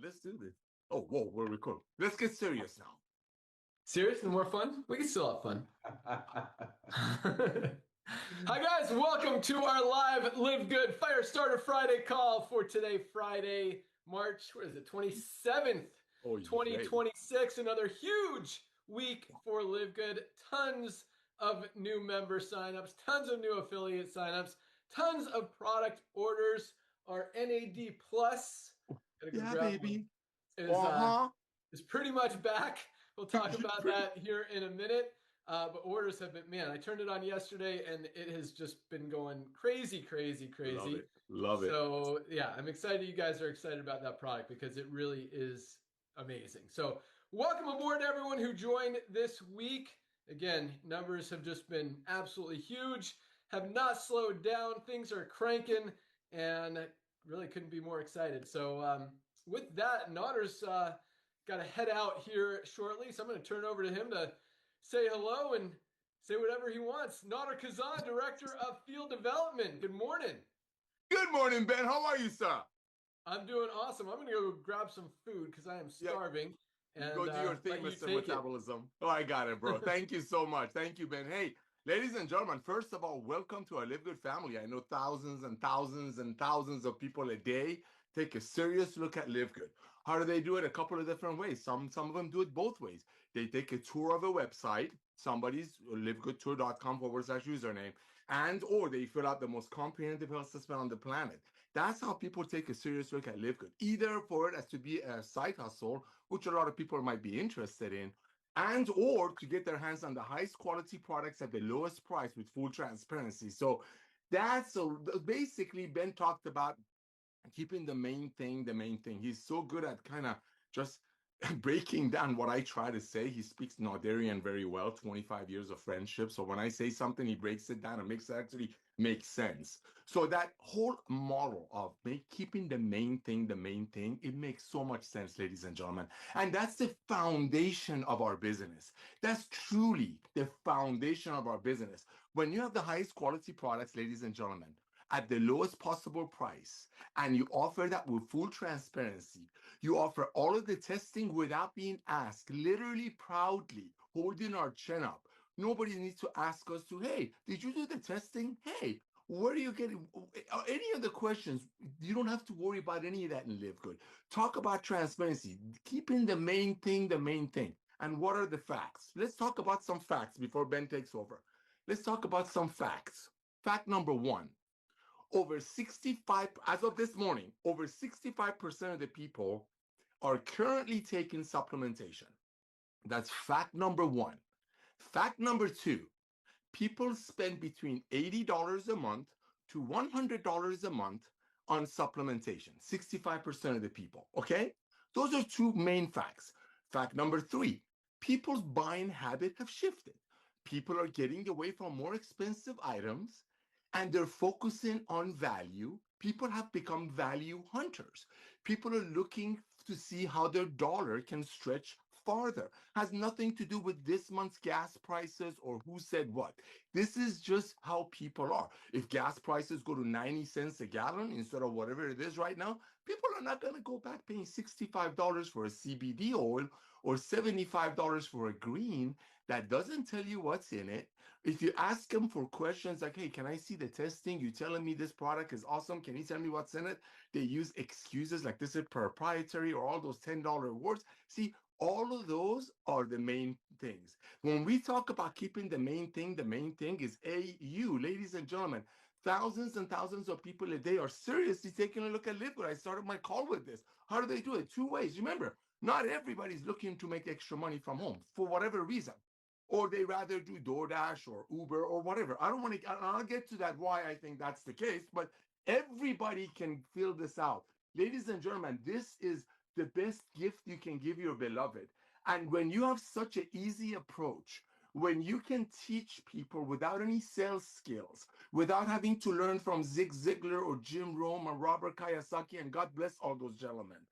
Let's do this. Oh, whoa, we're recording. Let's get serious now. Serious and more fun? We can still have fun. Hi, guys. Welcome to our live Live Good Fire Starter Friday call for today, Friday, March, what is it, 27th, Oh, 2026. Another huge week for Live Good. Tons of new member signups, tons of new affiliate signups, tons of product orders. Our NAD Plus, yeah, baby. is pretty much back. We'll talk about that here in a minute. But orders have been, man, I turned it on yesterday and it has just been going crazy. Love it. So yeah, I'm excited. You guys are excited about that product because it really is amazing. So welcome aboard to everyone who joined this week. Again, numbers have just been absolutely huge, have not slowed down. Things are cranking and really couldn't be more excited. So with that, Notter's got to head out here shortly. So I'm going to turn it over to him to say hello and say whatever he wants. Nader Kazan, Director of Field Development. Good morning. Good morning, Ben. How are you, sir? I'm doing awesome. I'm going to go grab some food because I am starving. And go do your thing, Mr. Metabolism. Oh, I got it, bro. Thank you so much. Thank you, Ben. Hey, ladies and gentlemen, first of all, welcome to our Live Good family. I know thousands and thousands and thousands of people a day take a serious look at Live Good. How do they do it? A couple of different ways. Some of them do it both ways. They take a tour of a website, somebody's livegoodtour.com/username, and or they fill out the most comprehensive health assessment on the planet. That's how people take a serious look at Live Good, either for it as to be a side hustle, which a lot of people might be interested in, and or to get their hands on the highest quality products at the lowest price with full transparency. So basically Ben talked about keeping the main thing. He's so good at kind of just breaking down what I try to say. He speaks Nordarian very well, 25 years of friendship. So when I say something, he breaks it down and makes it actually make sense. So that whole model of keeping the main thing, it makes so much sense, ladies and gentlemen. And that's the foundation of our business. That's truly the foundation of our business. When you have the highest quality products, ladies and gentlemen, at the lowest possible price, and you offer that with full transparency, you offer all of the testing without being asked, literally proudly holding our chin up. Nobody needs to ask us to, hey, did you do the testing? Hey, where are you getting any of the questions? You don't have to worry about any of that in Live Good. Talk about transparency, keeping the main thing. And what are the facts? Let's talk about some facts before Ben takes over. Let's talk about some facts. Fact number one. Over 65, as of this morning, over 65% of the people are currently taking supplementation. That's fact number one. Fact number two, people spend between $80 a month to $100 a month on supplementation. 65% of the people, okay? Those are two main facts. Fact number three, people's buying habit have shifted. People are getting away from more expensive items and they're focusing on value. People have become value hunters. People are looking to see how their dollar can stretch farther. Has nothing to do with this month's gas prices or who said what. This is just how people are. If gas prices go to 90 cents a gallon instead of whatever it is right now, people are not going to go back paying $65 for a CBD oil or $75 for a green that doesn't tell you what's in it. If you ask them for questions like, hey, can I see the testing? You're telling me this product is awesome. Can you tell me what's in it? They use excuses like this is proprietary or all those $10 words. See, all of those are the main things. When we talk about keeping the main thing is you, ladies and gentlemen, thousands and thousands of people a day are seriously taking a look at Live Good. I started my call with this. How do they do it? Two ways. Remember, not everybody's looking to make extra money from home for whatever reason. Or they rather do DoorDash or Uber or whatever. I'll get to that why I think that's the case, but everybody can fill this out. Ladies and gentlemen, this is the best gift you can give your beloved. And when you have such an easy approach, when you can teach people without any sales skills, without having to learn from Zig Ziglar or Jim Rome or Robert Kiyosaki, and God bless all those gentlemen,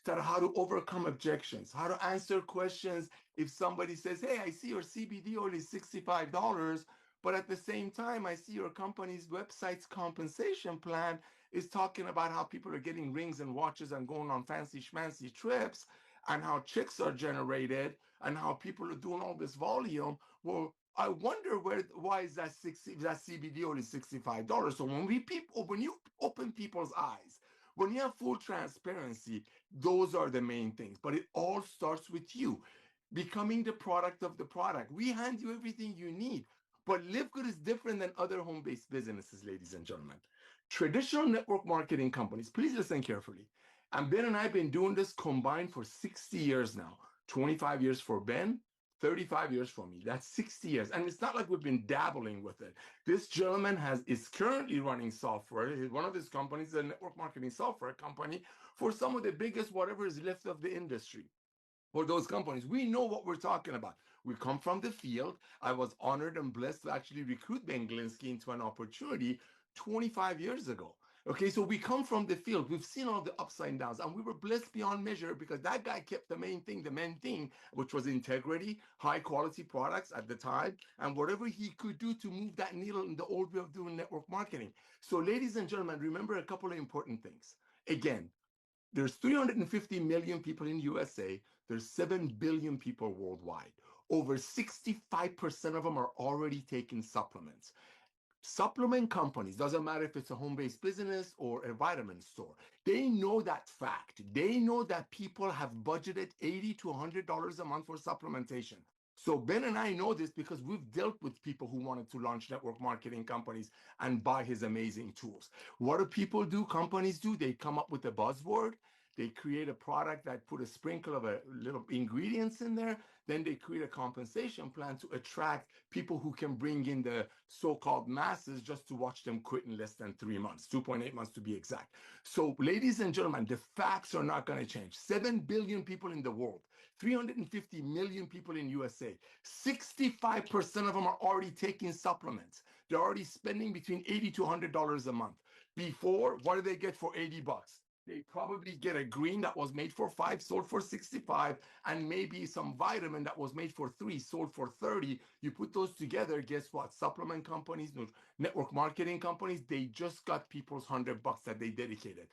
that how to overcome objections, how to answer questions if somebody says, hey, I see your CBD oil is $65, but at the same time, I see your company's website's compensation plan is talking about how people are getting rings and watches and going on fancy schmancy trips and how chicks are generated and how people are doing all this volume. Well, I wonder why is that CBD only $65? So when you open people's eyes, when you have full transparency, those are the main things. But it all starts with you becoming the product of the product. We hand you everything you need. But Live Good is different than other home-based businesses, ladies and gentlemen. Traditional network marketing companies, please listen carefully. And Ben and I have been doing this combined for 60 years now. 25 years for Ben, 35 years for me. That's 60 years. And it's not like we've been dabbling with it. This gentleman is currently running software. One of his companies is a network marketing software company for some of the biggest, whatever is left of the industry. For those companies, we know what we're talking about. We come from the field. I was honored and blessed to actually recruit Ben Glinsky into an opportunity 25 years ago. Okay, so we come from the field. We've seen all the ups and downs, and we were blessed beyond measure because that guy kept the main thing, which was integrity, high quality products at the time, and whatever he could do to move that needle in the old way of doing network marketing. So, ladies and gentlemen, remember a couple of important things. Again, there's 350 million people in USA. There's 7 billion people worldwide. Over 65% of them are already taking supplements. Supplement companies, doesn't matter if it's a home-based business or a vitamin store, they know that fact. They know that people have budgeted $80 to $100 a month for supplementation. So Ben and I know this because we've dealt with people who wanted to launch network marketing companies and buy his amazing tools. What do people do? Companies do. They come up with a buzzword. They create a product that put a sprinkle of a little ingredients in there. Then they create a compensation plan to attract people who can bring in the so-called masses just to watch them quit in less than 3 months, 2.8 months to be exact. So, ladies and gentlemen, the facts are not going to change. 7 billion people in the world, 350 million people in USA. 65% of them are already taking supplements. They're already spending between $80 to $100 a month. Before, what do they get for 80 bucks? They probably get a green that was made for 5, sold for 65, and maybe some vitamin that was made for 3, sold for 30. You put those together, guess what? Supplement companies, network marketing companies, they just got people's $100 that they dedicated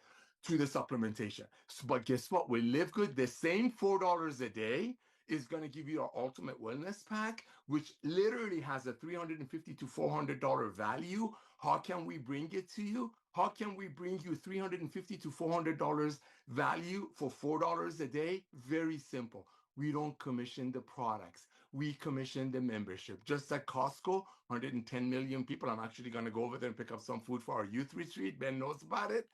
to the supplementation. So, but guess what? We Live Good, the same $4 a day is going to give you our ultimate wellness pack, which literally has a $350 to $400 value. How can we bring it to you? How can we bring you $350 to $400 value for $4 a day? Very simple. We don't commission the products. We commission the membership. Just like Costco, 110 million people. I'm actually going to go over there and pick up some food for our youth retreat. Ben knows about it.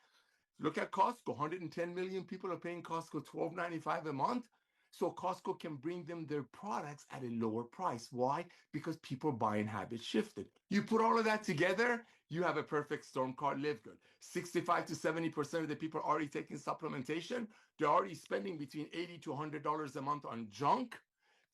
Look at Costco. 110 million people are paying Costco $12.95 a month. So Costco can bring them their products at a lower price. Why? Because people buying habits shifted. You put all of that together, you have a perfect storm called Live Good. 65 to 70% of the people are already taking supplementation. They're already spending between $80 to $100 a month on junk.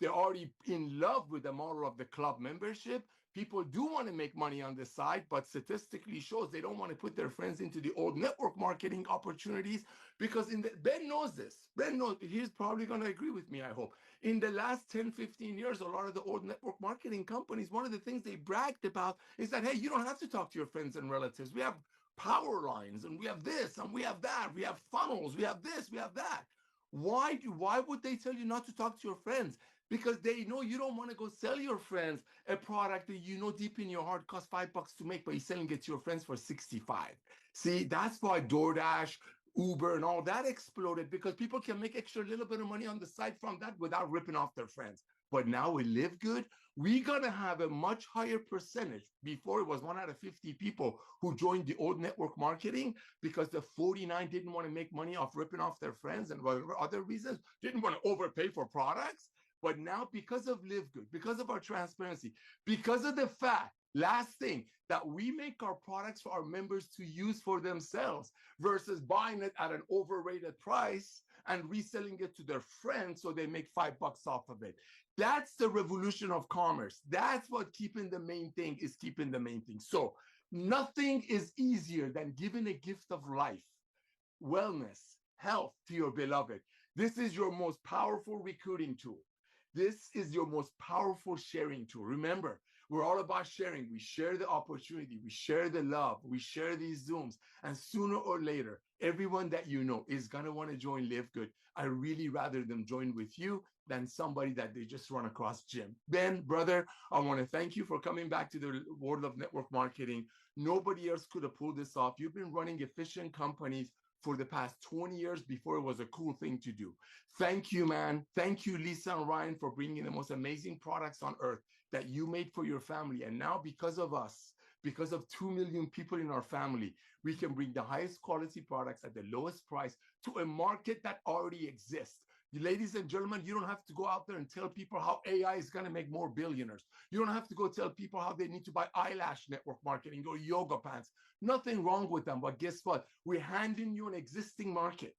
They're already in love with the model of the club membership. People do want to make money on the side, but statistically shows they don't want to put their friends into the old network marketing opportunities because Ben knows this. Ben knows, he's probably going to agree with me, I hope. In the last 10, 15 years, a lot of the old network marketing companies, one of the things they bragged about is that, hey, you don't have to talk to your friends and relatives. We have power lines and we have this and we have that. We have funnels. We have this, we have that. Why would they tell you not to talk to your friends? Because they know you don't want to go sell your friends a product that you know deep in your heart costs $5 to make, but you're selling it to your friends for 65. See, that's why DoorDash, Uber, and all that exploded because people can make extra little bit of money on the side from that without ripping off their friends. But now we Live Good, we're gonna have a much higher percentage. Before it was 1 out of 50 people who joined the old network marketing because the 49 didn't want to make money off ripping off their friends and whatever other reasons, didn't want to overpay for products. But now, because of Live Good, because of our transparency, because of the fact, last thing, that we make our products for our members to use for themselves versus buying it at an overrated price and reselling it to their friends so they make $5 off of it. That's the revolution of commerce. That's what keeping the main thing is keeping the main thing. So nothing is easier than giving a gift of life, wellness, health to your beloved. This is your most powerful recruiting tool. This is your most powerful sharing tool. Remember, We're all about sharing. We share the opportunity. We share the love. We share these Zooms. And sooner or later, everyone that you know is going to want to join Live Good. I really rather them join with you than somebody that they just run across Jim. Ben, brother, I want to thank you for coming back to the world of network marketing. Nobody else could have pulled this off. You've been running efficient companies for the past 20 years before it was a cool thing to do. Thank you, man. Thank you, Lisa and Ryan, for bringing the most amazing products on earth that you made for your family. And now, because of us, because of 2 million people in our family, we can bring the highest quality products at the lowest price to a market that already exists. Ladies and gentlemen, you don't have to go out there and tell people how AI is going to make more billionaires. You don't have to go tell people how they need to buy eyelash network marketing or yoga pants. Nothing wrong with them. But guess what? We're handing you an existing market.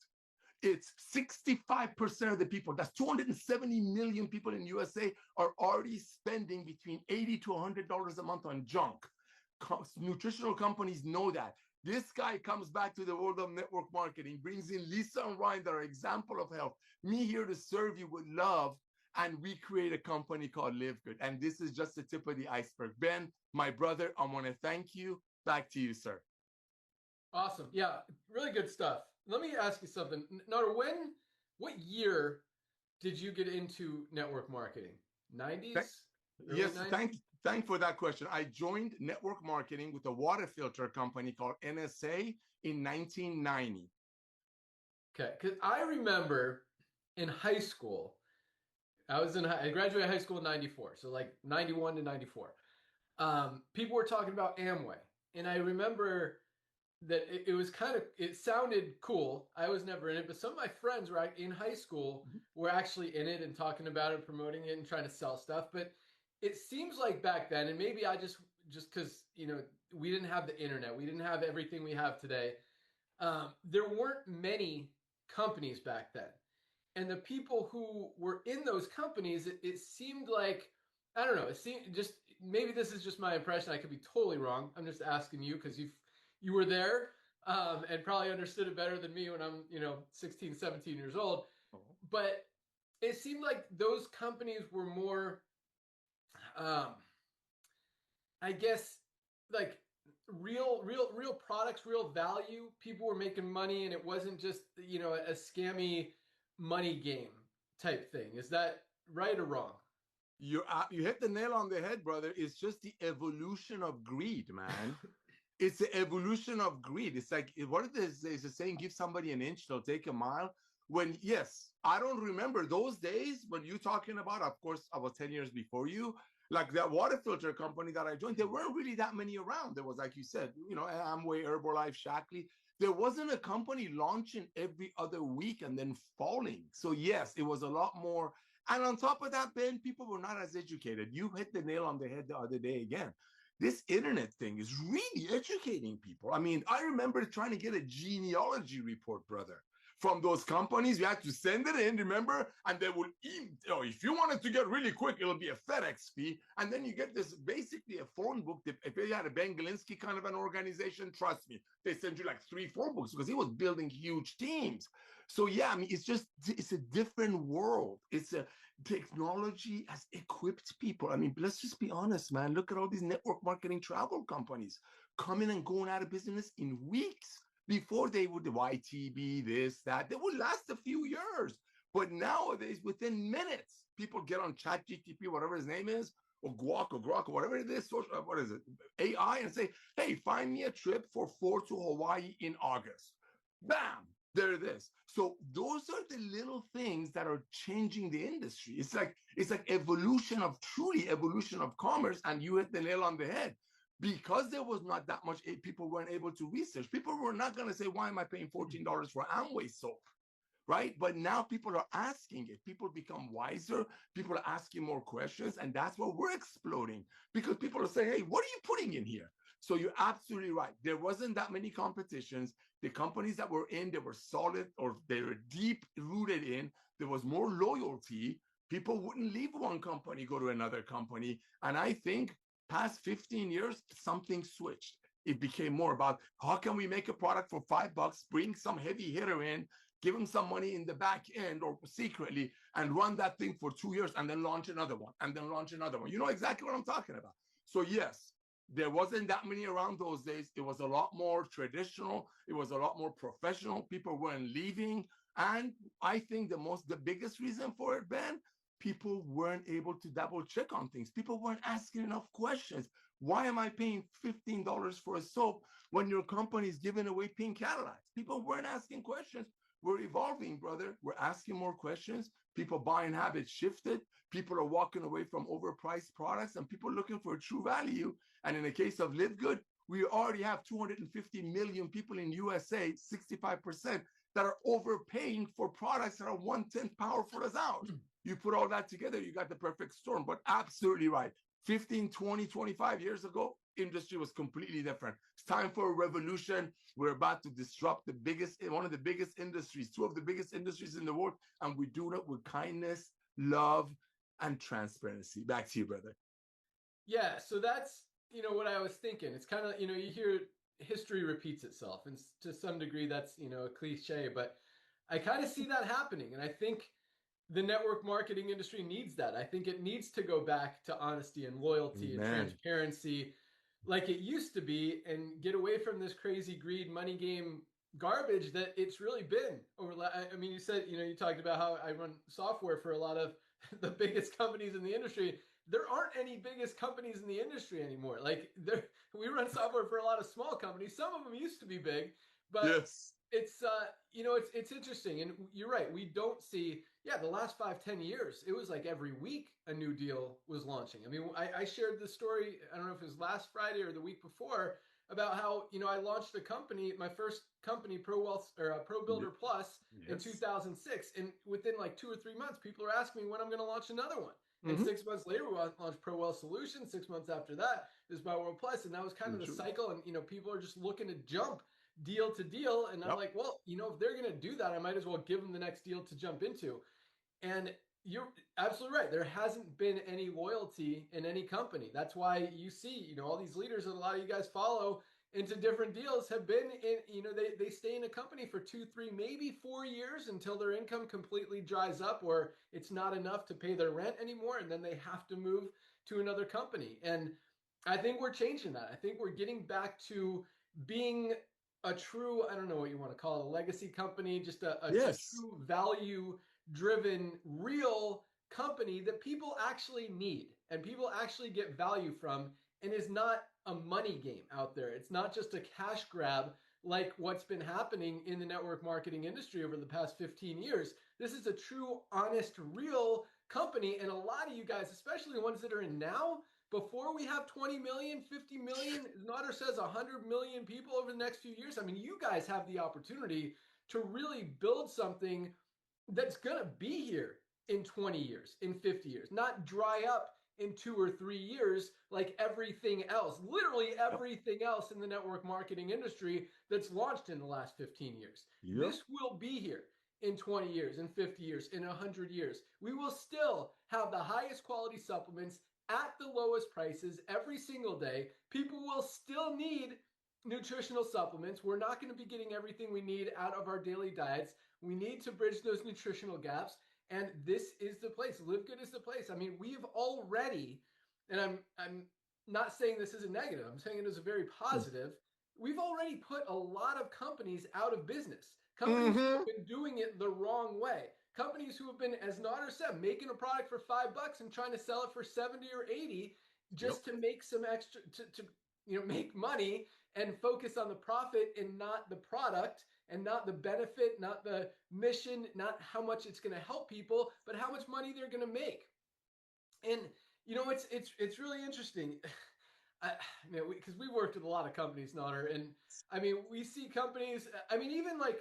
It's 65% of the people, that's 270 million people in USA, are already spending between $80 to $100 a month on junk. Nutritional companies know that. This guy comes back to the world of network marketing, brings in Lisa and Ryan that are example of health, me here to serve you with love, and we create a company called Live Good. And this is just the tip of the iceberg. Ben, my brother, I want to thank you. Back to you, sir. Awesome. Yeah, really good stuff. Let me ask you something. Nara, what year did you get into network marketing? 90s? Yes, 90s? thank for that question. I joined network marketing with a water filter company called NSA in 1990. Okay, because I remember in high school, I graduated high school in 94, so like 91 to 94. People were talking about Amway, and I remember that it sounded cool. I was never in it, but some of my friends were in high school were actually in it and talking about it, promoting it, and trying to sell stuff. But it seems like back then, and maybe I just because we didn't have the internet, we didn't have everything we have today. There weren't many companies back then, and the people who were in those companies, it seemed like, I don't know. It seemed just, maybe this is just my impression. I could be totally wrong. I'm just asking you because you were there and probably understood it better than me when I'm 16, 17 years old. But it seemed like those companies were more, I guess, like real products, real value. People were making money, and it wasn't just a scammy money game type thing. Is that right or wrong? You hit the nail on the head, brother. It's just the evolution of greed, man. It's the evolution of greed. It's like, what is a saying? Give somebody an inch, they'll take a mile. When, yes, I don't remember those days when you're talking about, of course, I was 10 years before you, like that water filter company that I joined, there weren't really that many around. There was, like you said, Amway, Herbalife, Shackley. There wasn't a company launching every other week and then falling. So yes, it was a lot more. And on top of that, Ben, people were not as educated. You hit the nail on the head the other day again. This internet thing is really educating people. I mean, I remember trying to get a genealogy report, brother, from those companies. You had to send it in, remember? And they would, if you wanted to get really quick, it'll be a FedEx fee. And then you get this, basically a phone book. If you had a Ben Galinsky kind of an organization, trust me, they send you like 3 phone books because he was building huge teams. So yeah, I mean, it's a different world. Technology has equipped people. I mean, let's just be honest, man. Look at all these network marketing travel companies coming and going out of business in weeks. Before they would YTB, this, that, they would last a few years. But nowadays, within minutes, people get on ChatGPT, whatever his name is, or Guac or Grok or whatever it is, what is it, AI, and say, hey, find me a trip for 4 to Hawaii in August. Bam, there it is. So those are the little things that are changing the industry. It's like truly evolution of commerce, and you hit the nail on the head. Because there was not that much, people weren't able to research. People were not going to say, why am I paying $14 for Amway soap? Right? But now people are asking it. People become wiser. People are asking more questions. And that's what we're exploding, because people are saying, hey, what are you putting in here? So you're absolutely right. There wasn't that many competitions. The companies that were in, they were solid, or they were deep rooted in. There was more loyalty. People wouldn't leave one company, go to another company. And I think past 15 years, something switched. It became more about how can we make a product for $5, bring some heavy hitter in, give them some money in the back end or secretly, and run that thing for 2 years, and then launch another one, and then launch another one. You know exactly what I'm talking about. So yes, there wasn't that many around those days. It was a lot more traditional. It was a lot more professional. People weren't leaving. And I think the biggest reason for it, Ben, people weren't able to double check on things. People weren't asking enough questions. Why am I paying $15 for a soap when your company is giving away pink Cadillacs? People weren't asking questions. We're evolving, brother. We're asking more questions. People buying habits shifted. People are walking away from overpriced products and people looking for true value. And in the case of Live Good, we already have 250 million people in USA, 65%, that are overpaying for products that are 1/10 powerful as ours. You put all that together, you got the perfect storm. But absolutely right. 15, 20, 25 years ago, industry was completely different. It's time for a revolution. We're about to disrupt one of the biggest industries, two of the biggest industries in the world. And we do it with kindness, love, and transparency. Back to you, brother. Yeah, so that's, what I was thinking. It's kind of, you hear history repeats itself, and to some degree that's, a cliche, but I kind of see that happening. And I think the network marketing industry needs that. I think it needs to go back to honesty and loyalty and Amen. transparency like it used to be, and get away from this crazy greed money game garbage that it's really been over. I mean, you said, you talked about how I run software for a lot of the biggest companies in the industry. There aren't any biggest companies in the industry anymore. Like we run software for a lot of small companies. Some of them used to be big, but Yes. it's it's interesting. And you're right. We don't see, the last 5-10 years, it was like every week a new deal was launching. I mean, I shared this story, I don't know if it was last Friday or the week before, about how, I launched a company, my first company, Pro Builder Plus, in Yes. 2006. And within like 2 or 3 months, people are asking me when I'm going to launch another one. And Mm-hmm. 6 months later, we launched Pro Wealth Solutions. 6 months after that is Buy World Plus. And that was kind of the cycle. And, people are just looking to jump deal to deal. And I'm like, well, if they're going to do that, I might as well give them the next deal to jump into. And you're absolutely right. There hasn't been any loyalty in any company. That's why you see, all these leaders that a lot of you guys follow into different deals have been in, they stay in a company for 2, 3, maybe 4 years until their income completely dries up or it's not enough to pay their rent anymore. And then they have to move to another company. And I think we're changing that. I think we're getting back to being a true, I don't know what you want to call it, a legacy company, just a true value driven, real company that people actually need and people actually get value from, and is not a money game out there. It's not just a cash grab like what's been happening in the network marketing industry over the past 15 years. This is a true, honest, real company. And a lot of you guys, especially the ones that are in now, before we have 20 million, 50 million, Nader says 100 million people over the next few years. I mean, you guys have the opportunity to really build something that's going to be here in 20 years, in 50 years, not dry up in 2 or 3 years like everything else, literally everything else in the network marketing industry that's launched in the last 15 years. This will be here in 20 years, in 50 years, in 100 years. We will still have the highest quality supplements at the lowest prices every single day. People will still need nutritional supplements. We're not going to be getting everything we need out of our daily diets. We need to bridge those nutritional gaps. And this is the place. Live Good is the place. I mean, we've already, and I'm not saying this is a negative, I'm saying it is a very positive. We've already put a lot of companies out of business. Companies who have been doing it the wrong way. Companies who have been, as Nader said, making a product for $5 and trying to sell it for 70 or 80 just to make some extra, to make money and focus on the profit and not the product and not the benefit, not the mission, not how much it's going to help people, but how much money they're going to make. And it's really interesting. Because we worked with a lot of companies, Nader, and I mean, we see companies. I mean, even like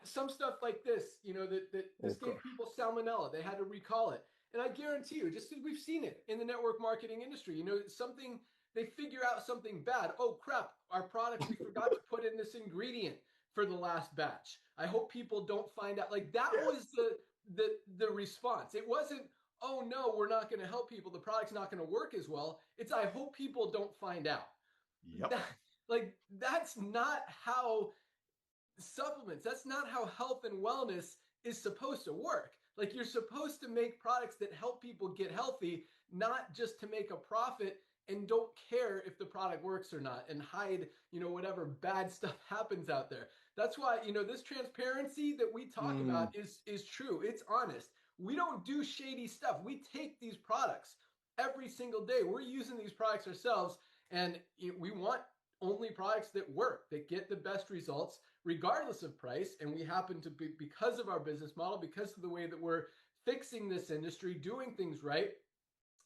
some stuff like this, that this gave people salmonella. They had to recall it, and I guarantee you, just we've seen it in the network marketing industry. Something they figure out something bad. Oh crap! Our product, we forgot to put in this ingredient for the last batch. I hope people don't find out. Like that was the response. It wasn't, oh no, we're not going to help people. The product's not going to work as well. It's, I hope people don't find out. That's not how supplements, that's not how health and wellness is supposed to work. Like you're supposed to make products that help people get healthy, not just to make a profit and don't care if the product works or not and hide, whatever bad stuff happens out there. That's why, this transparency that we talk Mm. about is true. It's honest. We don't do shady stuff. We take these products every single day. We're using these products ourselves, and we want only products that work, that get the best results regardless of price. And we happen to be, because of our business model, because of the way that we're fixing this industry, doing things right,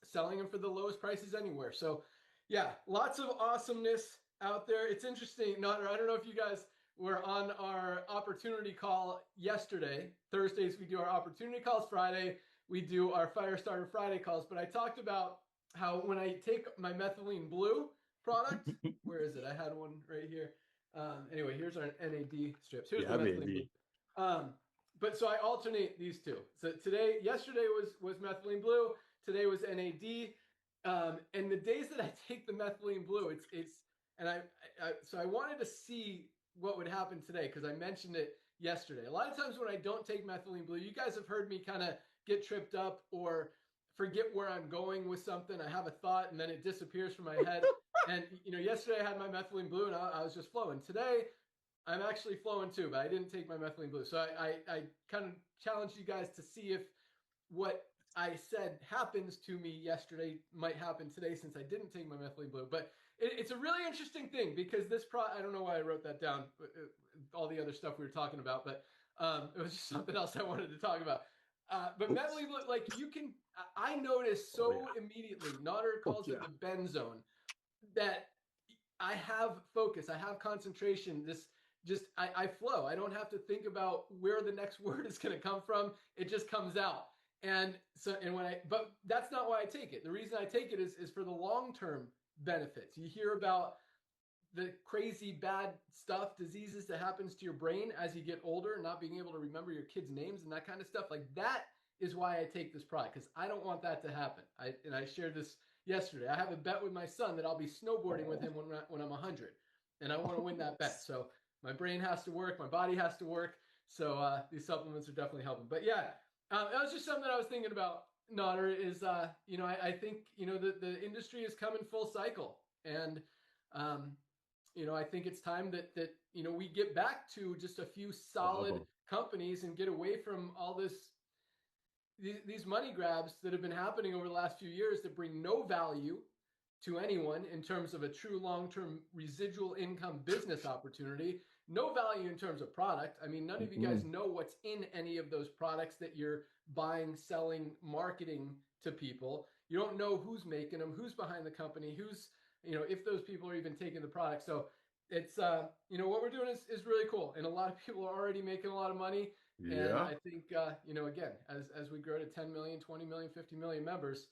selling them for the lowest prices anywhere. So yeah, lots of awesomeness out there. It's interesting. I don't know if you guys were on our opportunity call yesterday. Thursdays, we do our opportunity calls. Friday, we do our Firestarter Friday calls. But I talked about how when I take my methylene blue product, where is it? I had one right here. Anyway, here's our NAD strips. Here's the Yeah, methylene baby. blue. But so I alternate these two. So yesterday was methylene blue. Today was NAD. And the days that I take the methylene blue, so I wanted to see what would happen today because I mentioned it yesterday. A lot of times when I don't take methylene blue, you guys have heard me kind of get tripped up or forget where I'm going with something. I have a thought and then it disappears from my head. And yesterday I had my methylene blue and I was just flowing. Today I'm actually flowing too, but I didn't take my methylene blue. So I kind of challenged you guys to see if what I said happens to me yesterday might happen today since I didn't take my methylene blue. But it's a really interesting thing because I don't know why I wrote that down, all the other stuff we were talking about, but it was just something else I wanted to talk about. But Oops. methylene blue, like I noticed Oh, so yeah. immediately, Nader Oh, calls yeah. it the Ben zone, that I have focus, I have concentration. I flow. I don't have to think about where the next word is going to come from. It just comes out. But that's not why I take it. The reason I take it is for the long-term benefits. You hear about the crazy bad stuff, diseases that happens to your brain as you get older, not being able to remember your kids' names and that kind of stuff. Like that is why I take this product because I don't want that to happen. I shared this yesterday. I have a bet with my son that I'll be snowboarding with him when I'm 100, and I want to win that bet. So my brain has to work, my body has to work. So these supplements are definitely helping. But yeah, that was just something I was thinking about. Nader is, I think the industry is coming full cycle, and I think it's time that we get back to just a few Love solid 'em. companies and get away from all these money grabs that have been happening over the last few years that bring no value to anyone in terms of a true long-term residual income business opportunity, no value in terms of product. I mean, none of you guys Mm. know what's in any of those products that you're buying, selling, marketing to people. You don't know who's making them, who's behind the company, who's, if those people are even taking the product. So it's, what we're doing is really cool. And a lot of people are already making a lot of money. And Yeah. I think, again, as we grow to 10 million, 20 million, 50 million members,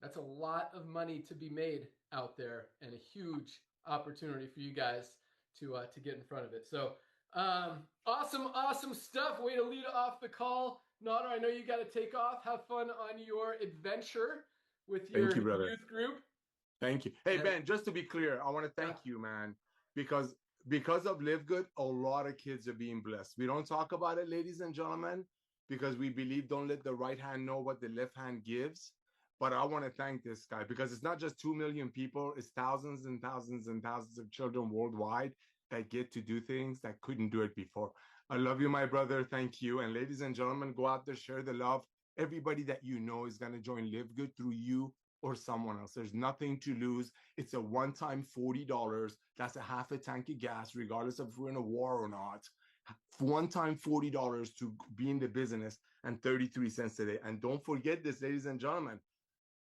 that's a lot of money to be made out there and a huge opportunity for you guys to get in front of it. So awesome stuff. Way to lead off the call. Nader, I know you got to take off. Have fun on your adventure with Thank your you, brother. youth group. Thank you. Hey, And Ben, just to be clear, I want to yeah, thank you, man, because of Live Good, a lot of kids are being blessed. We don't talk about it, ladies and gentlemen, because we believe don't let the right hand know what the left hand gives. But I want to thank this guy because it's not just 2 million people, it's thousands and thousands and thousands of children worldwide that get to do things that couldn't do it before. I love you, my brother. Thank you. And ladies and gentlemen, go out there, share the love. Everybody that you know is going to join Live Good through you or someone else. There's nothing to lose. It's a one-time $40. That's a half a tank of gas, regardless of if we're in a war or not. One-time $40 to be in the business and 33 cents a day. And don't forget this, ladies and gentlemen.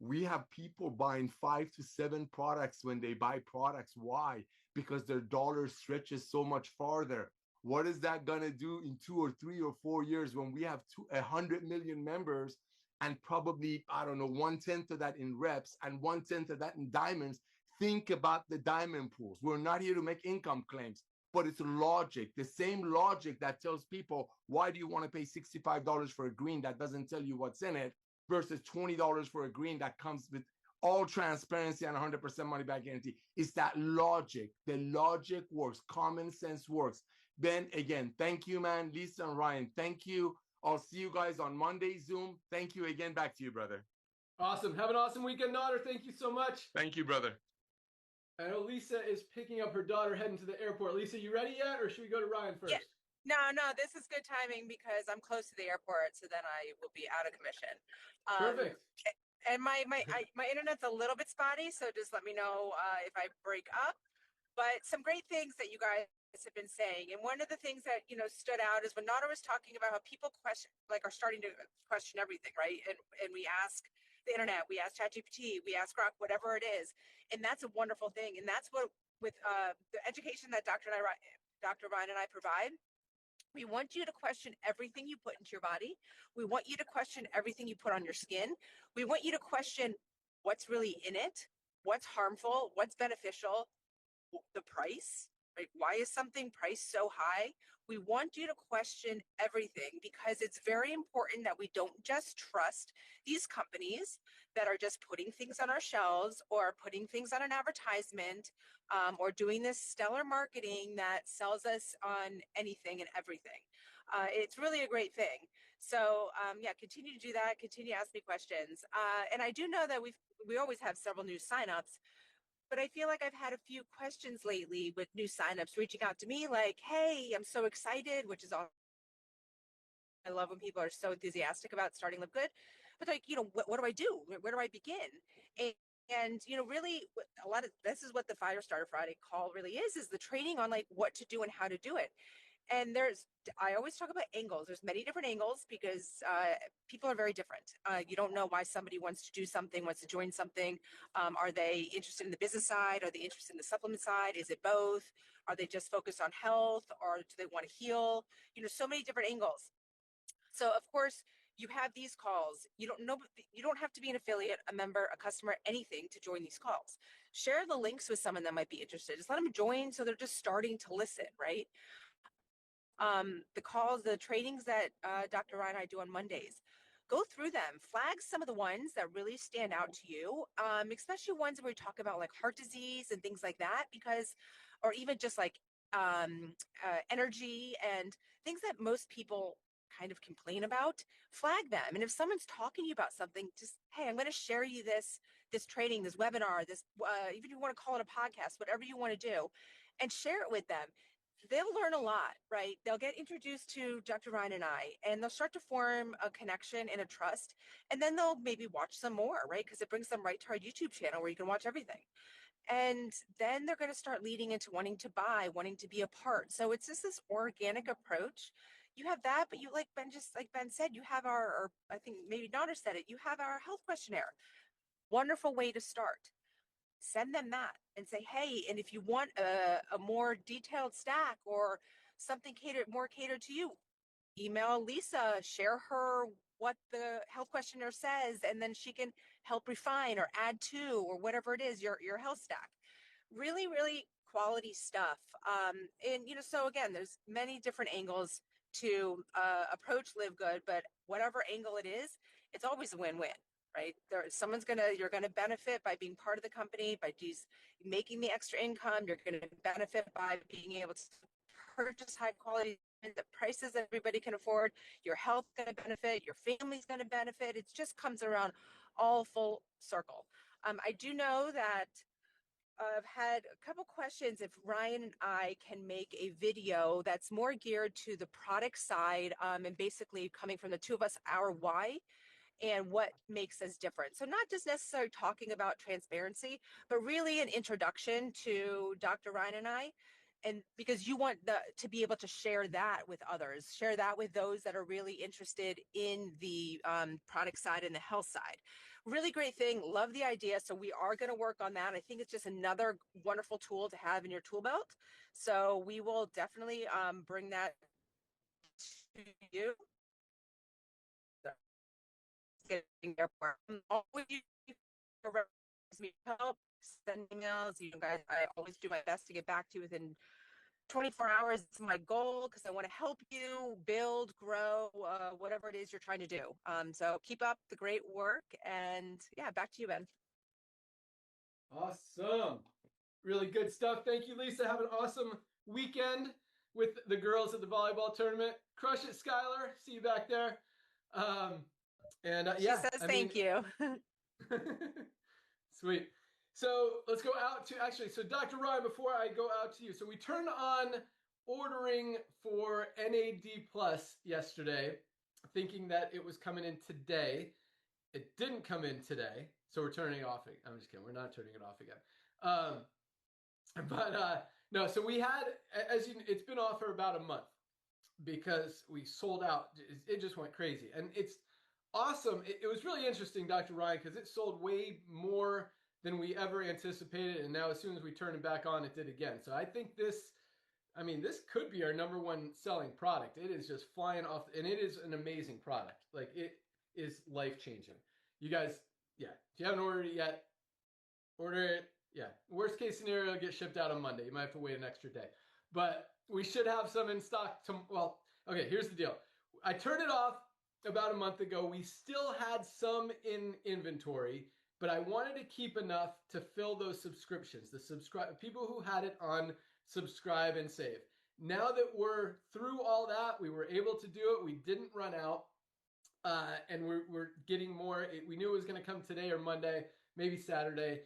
We have people buying 5 to 7 products when they buy products. Why? Because their dollar stretches so much farther. What is that going to do in 2 or 3 or 4 years when we have 100 million members and probably, I don't know, 1/10 of that in reps and 1/10 of that in diamonds? Think about the diamond pools. We're not here to make income claims, but it's logic. The same logic that tells people, why do you want to pay $65 for a green that doesn't tell you what's in it versus $20 for a green that comes with all transparency and 100% money back guarantee? It's that logic. The logic works. Common sense works. Ben, again, thank you, man. Lisa and Ryan, thank you. I'll see you guys on Monday, Zoom. Thank you again. Back to you, brother. Awesome. Have an awesome weekend, daughter. Thank you so much. Thank you, brother. I know Lisa is picking up her daughter heading to the airport. Lisa, you ready yet, or should we go to Ryan Yeah. first? No, this is good timing because I'm close to the airport, so then I will be out of commission. Perfect. And my internet's a little bit spotty, so just let me know if I break up. But some great things that you guys have been saying, and one of the things that stood out is when Nada was talking about how people are starting to question everything, right? And we ask the internet, we ask ChatGPT, we ask Grok, whatever it is, and that's a wonderful thing. And that's what with the education that Dr. Ryan and I provide. We want you to question everything you put into your body. We want you to question everything you put on your skin. We want you to question what's really in it, what's harmful, what's beneficial, the price, right? Why is something priced so high? We want you to question everything because it's very important that we don't just trust these companies that are just putting things on our shelves or putting things on an advertisement, or doing this stellar marketing that sells us on anything and everything. It's really a great thing. So yeah, continue to do that. Continue to ask me questions. And I do know that we always have several new signups, but I feel like I've had a few questions lately with new signups reaching out to me like, hey, I'm so excited, which is all. I love when people are so enthusiastic about starting Live Good, but like, what do I do? Where do I begin? And really a lot of this is what the Fire Starter Friday call really is the training on like what to do and how to do it. And I always talk about angles. There's many different angles because people are very different. You don't know why somebody wants to do something, wants to join something. Are they interested in the business side? Are they interested in the supplement side? Is it both? Are they just focused on health, or do they want to heal? So many different angles. So of course you have these calls. You don't have to be an affiliate, a member, a customer, anything to join these calls. Share the links with someone that might be interested. Just let them join so they're just starting to listen, right? The calls, the trainings that Dr. Ryan and I do on Mondays, go through them, flag some of the ones that really stand out to you, especially ones where we talk about like heart disease and things like that, or even just like energy and things that most people kind of complain about, flag them. And if someone's talking to you about something, just, hey, I'm going to share you this training, this webinar, this, even if you want to call it a podcast, whatever you want to do, and share it with them. They'll learn a lot, right? They'll get introduced to Dr. Ryan and I, and they'll start to form a connection and a trust. And then they'll maybe watch some more, right? Because it brings them right to our YouTube channel where you can watch everything. And then they're going to start leading into wanting to buy, wanting to be a part. So it's just this organic approach. You have that, but you, like Ben said, you have or I think maybe Nonna said it, you have our health questionnaire. Wonderful way to start. Send them that and say, hey, and if you want a more detailed stack or something more catered to you, email Lisa, share her what the health questionnaire says, and then she can help refine or add to, or whatever it is, your health stack. Really, really quality stuff. And so again, there's many different angles to approach Live Good, but whatever angle it is, it's always a win-win, right? You're gonna benefit by being part of the company, by just making the extra income. You're gonna benefit by being able to purchase high quality the prices that everybody can afford. Your health is going to benefit, your family's going to benefit. It just comes around all full circle. I do know that I've had a couple questions if Ryan and I can make a video that's more geared to the product side, and basically coming from the two of us, our why and what makes us different. So not just necessarily talking about transparency, but really an introduction to Dr. Ryan and I. And because you want to be able to share that with others, share that with those that are really interested in the product side and the health side. Really great thing. Love the idea. So we are going to work on that. I think it's just another wonderful tool to have in your tool belt. So we will definitely bring that to you. Getting there for always me help, send emails. You guys, I always do my best to get back to you within 24 hours. It's my goal because I want to help you build, grow, whatever it is you're trying to do. So keep up the great work, and yeah, back to you, Ben. Awesome. Really good stuff. Thank you, Lisa. Have an awesome weekend with the girls at the volleyball tournament. Crush it, Skylar. See you back there. She says thank you. Sweet. So let's go out to so Dr. Ryan, before I go out to you, so we turned on ordering for NAD Plus yesterday, thinking that it was coming in today. It didn't come in today, so we're turning it off. I'm just kidding. We're not turning it off again. No, so we had, it's been off for about a month because we sold out. It just went crazy. And it's awesome. It was really interesting, Dr. Ryan, because it sold way more than we ever anticipated. And now as soon as we turn it back on, it did again. So I think this could be our #1 selling product. It is just flying off, and it is an amazing product. Like, it is life-changing. You guys, yeah, if you haven't ordered it yet, order it. Yeah, worst case scenario, get shipped out on Monday. You might have to wait an extra day. But we should have some in stock. Okay, here's the deal. I turned it off about a month ago. We still had some in inventory, but I wanted to keep enough to fill those subscriptions. People who had it on subscribe and save. Now that we're through all that, we were able to do it. We didn't run out, and we're getting more. We knew it was going to come today or Monday, maybe Saturday.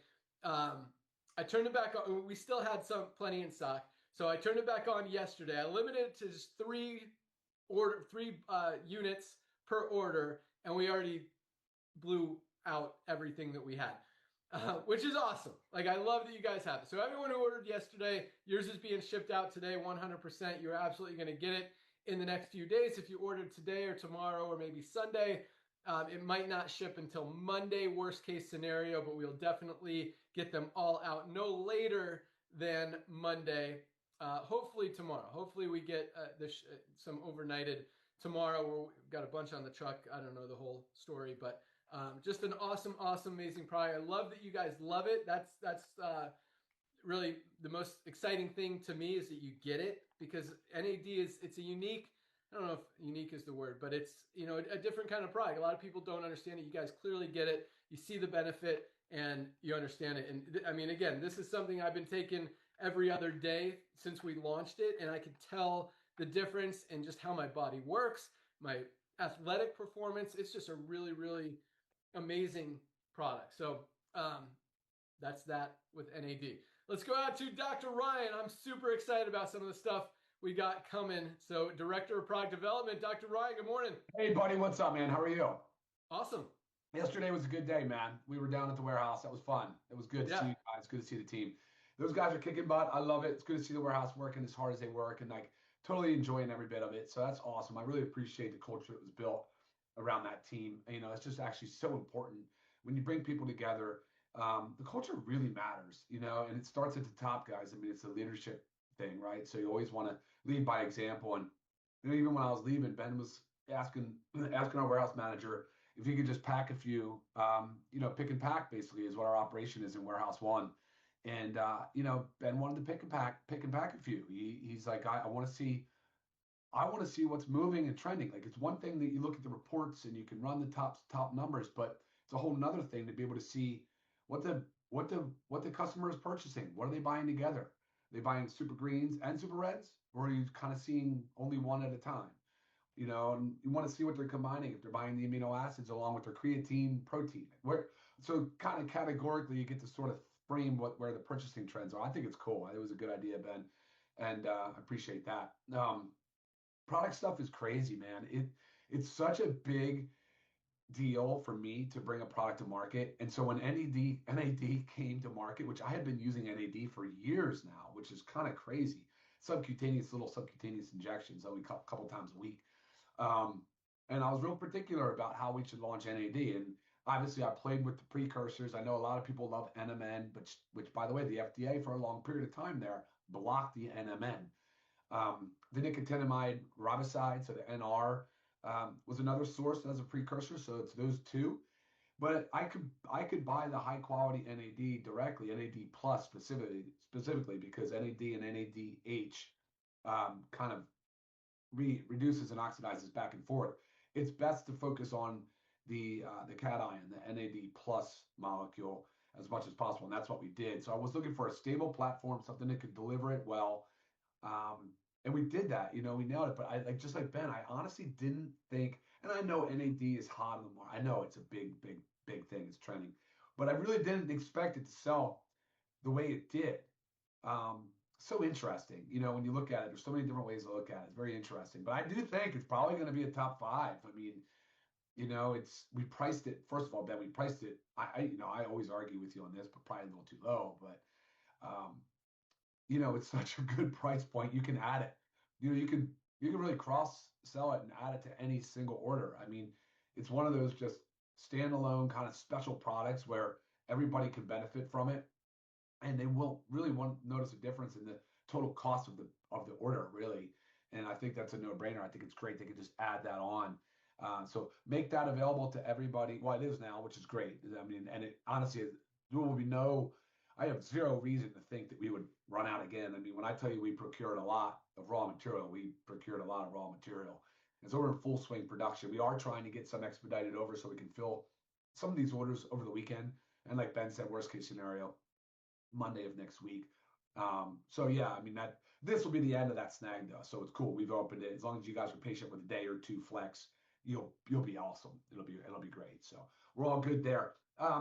I turned it back on. We still had plenty in stock, so I turned it back on yesterday. I limited it to just three units per order, and we already blew out everything that we had, which is awesome. Like, I love that you guys have it. So everyone who ordered yesterday, yours is being shipped out today, 100%. You're absolutely going to get it in the next few days. If you ordered today or tomorrow or maybe Sunday, it might not ship until Monday, worst case scenario, but we'll definitely get them all out no later than Monday. Hopefully tomorrow. Hopefully we get some overnighted tomorrow. We've got a bunch on the truck. I don't know the whole story, but just an awesome, amazing product. I love that you guys love it. That's really the most exciting thing to me, is that you get it, because NAD it's a unique, I don't know if unique is the word, but it's, a different kind of product. A lot of people don't understand it. You guys clearly get it. You see the benefit and you understand it. And again, this is something I've been taking every other day since we launched it, and I can tell the difference in just how my body works, my athletic performance. It's just a really, really amazing product. So that's that with NAD. Let's go out to Dr. Ryan. I'm super excited about some of the stuff we got coming. So, Director of Product Development, Dr. Ryan, good morning. Hey, buddy. What's up, man? How are you? Awesome. Yesterday was a good day, man. We were down at the warehouse. That was fun. It was good to see you guys. Good to see the team. Those guys are kicking butt. I love it. It's good to see the warehouse working as hard as they work, and totally enjoying every bit of it. So that's awesome. I really appreciate the culture that was built around that team. It's just actually so important when you bring people together. The culture really matters, and it starts at the top, guys. It's a leadership thing, right? So you always want to lead by example. And even when I was leaving, Ben was asking our warehouse manager if he could just pack a few, pick and pack basically is what our operation is in Warehouse 1. And Ben wanted to pick and pack a few. He's like, I want to see what's moving and trending. Like, it's one thing that you look at the reports and you can run the top numbers, but it's a whole nother thing to be able to see what the customer is purchasing. What are they buying together? Are they buying super greens and super reds, or are you kind of seeing only one at a time? And you want to see what they're combining, if they're buying the amino acids along with their creatine, protein. So kind of categorically, you get to sort of frame where the purchasing trends are. I think it's cool. It was a good idea, Ben, and I appreciate that. Product stuff is crazy, man. It's such a big deal for me to bring a product to market. And so when NAD came to market, which I had been using NAD for years now, which is kind of crazy, little subcutaneous injections only a couple times a week. And I was real particular about how we should launch NAD. And obviously I played with the precursors. I know a lot of people love NMN, which by the way, the FDA for a long period of time there blocked the NMN. The nicotinamide riboside, so the NR, was another source as a precursor. So it's those two. But I could buy the high quality NAD directly, NAD plus specifically because NAD and NADH kind of reduces and oxidizes back and forth. It's best to focus on the cation, the NAD plus molecule, as much as possible, and that's what we did. So I was looking for a stable platform, something that could deliver it well, and we did that. We nailed it. But just like Ben, I honestly didn't think, And I know NAD is hot on the market. I know it's a big, big, big thing. It's trending. But I really didn't expect it to sell the way it did. So interesting. You know, when you look at it, there's so many different ways to look at it. It's very interesting. But I do think it's probably going to be a top 5. I mean, you know, we priced it. First of all, Ben, we priced it. I always argue with you on this, but probably a little too low. But um, you know, it's such a good price point. You can add it. You know, you can really cross sell it and add it to any single order. I mean, it's one of those just standalone kind of special products where everybody can benefit from it, and they will really won't notice a difference in the total cost of the order, really. And I think that's a no-brainer. I think it's great. They can just add that on. So make that available to everybody. Well, it is now, which is great. I mean, and it honestly, there will be no. I have zero reason to think that we would run out again. I mean, when I tell you we procured a lot of raw material, we procured a lot of raw material. And so we're in full swing production. We are trying to get some expedited over so we can fill some of these orders over the weekend. And like Ben said, worst case scenario, Monday of next week. So yeah, I mean that this will be the end of that snag though. So it's cool. We've opened it. As long as you guys are patient with a day or two flex, you'll be awesome. It'll be great. So we're all good there.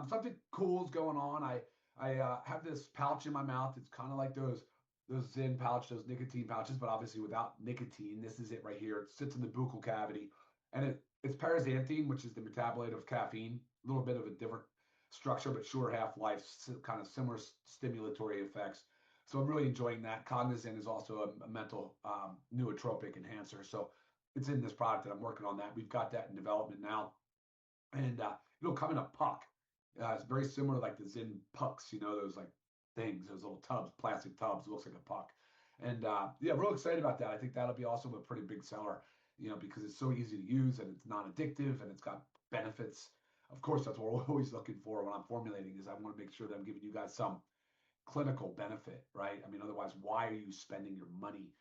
Something cool is going on. I have this pouch in my mouth. It's kind of like those Zyn pouch, those nicotine pouches, but obviously without nicotine. This is it right here. It sits in the buccal cavity, and it's paraxanthine, which is the metabolite of caffeine. A little bit of a different structure, but shorter half-life, kind of similar stimulatory effects. So I'm really enjoying that. Cognizant is also a mental nootropic enhancer. So it's in this product, and I'm working on that. We've got that in development now, and it'll come in a puck. It's very similar like the Zyn pucks, you know, those like things, those little tubs, plastic tubs. It looks like a puck. And yeah, real excited about that. I think that'll be also a pretty big seller, you know, because it's so easy to use and it's non-addictive and it's got benefits. Of course, that's what we're always looking for when I'm formulating is I want to make sure that I'm giving you guys some clinical benefit, right? I mean, otherwise, why are you spending your money?